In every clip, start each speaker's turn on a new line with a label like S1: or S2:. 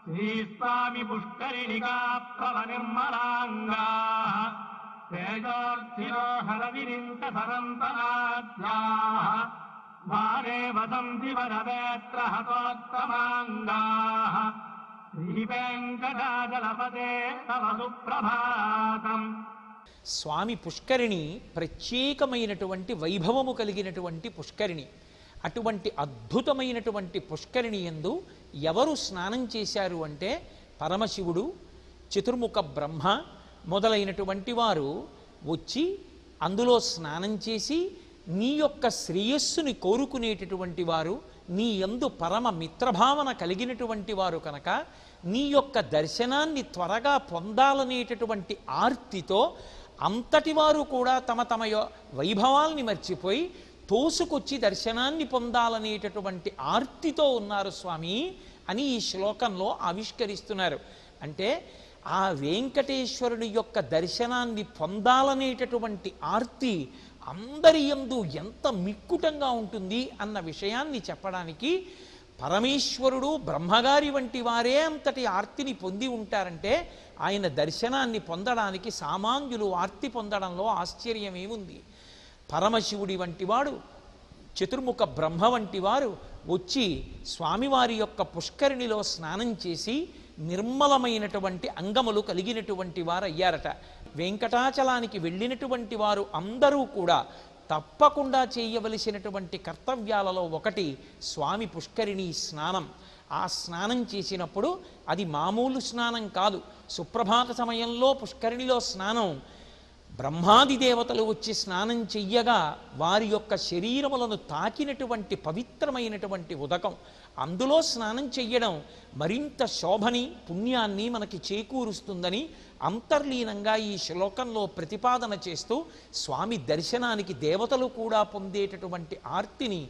S1: శ్రీస్వామి పుష్కరిణికా ప్లవ నిర్మలాంగాః తేజోర్ధిరో హరవిరింత సరంతనాద్యాః వారే వసంతి వరవేత్ర హతోత్తమాంగాః శ్రీవేంకటాచలపతే తవ సుప్రభాతం.
S2: స్వామి పుష్కరిణి ప్రత్యేకమైనటువంటి వైభవము కలిగినటువంటి పుష్కరిణి. అటువంటి అద్భుతమైనటువంటి పుష్కరిణి యందు ఎవరు స్నానం చేశారు అంటే పరమశివుడు, చతుర్ముఖ బ్రహ్మ మొదలైనటువంటి వారు వచ్చి అందులో స్నానం చేసి నీ యొక్క శ్రేయస్సుని కోరుకునేటటువంటి వారు, నీ యందు పరమ మిత్రభావన కలిగినటువంటి వారు కనుక నీ యొక్క దర్శనాన్ని త్వరగా పొందాలనేటటువంటి ఆర్తితో అంతటి వారు కూడా తమ తమ వైభవాల్ని మర్చిపోయి తోసుకొచ్చి దర్శనాన్ని పొందాలనేటటువంటి ఆర్తితో ఉన్నారు స్వామి అని ఈ శ్లోకంలో ఆవిష్కరిస్తున్నారు. అంటే ఆ వెంకటేశ్వరుని యొక్క దర్శనాన్ని పొందాలనేటటువంటి ఆర్తి అందరి యందు ఎంత మిక్కుటంగా ఉంటుంది అన్న విషయాన్ని చెప్పడానికి పరమేశ్వరుడు బ్రహ్మగారి వంటి వారే అంతటి ఆర్తిని పొంది ఉంటారంటే ఆయన దర్శనాన్ని పొందడానికి సామాన్యులు ఆర్తి పొందడంలో ఆశ్చర్యమేముంది. పరమశివుడి వంటి వాడు, చతుర్ముఖ బ్రహ్మ వంటి వారు వచ్చి స్వామివారి యొక్క పుష్కరిణిలో స్నానం చేసి నిర్మలమైనటువంటి అంగములు కలిగినటువంటి వారు అయ్యారట. వెంకటాచలానికి వెళ్ళినటువంటి వారు అందరూ కూడా తప్పకుండా చేయవలసినటువంటి కర్తవ్యాలలో ఒకటి స్వామి పుష్కరిణి స్నానం. ఆ స్నానం చేసినప్పుడు అది మామూలు స్నానం కాదు. సుప్రభాత సమయంలో పుష్కరిణిలో స్నానం బ్రహ్మాది దేవతలు వచ్చి స్నానం చెయ్యగా వారి యొక్క శరీరములను తాకినటువంటి పవిత్రమైనటువంటి ఉదకం. అందులో స్నానం చెయ్యడం మరింత శోభని పుణ్యాన్ని మనకి చేకూరుస్తుందని అంతర్లీనంగా ఈ శ్లోకంలో ప్రతిపాదన చేస్తూ స్వామి దర్శనానికి దేవతలు కూడా పొందేటటువంటి ఆర్తిని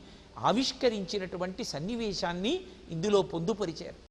S2: ఆవిష్కరించినటువంటి సన్నివేశాన్ని ఇందులో పొందుపరిచారు.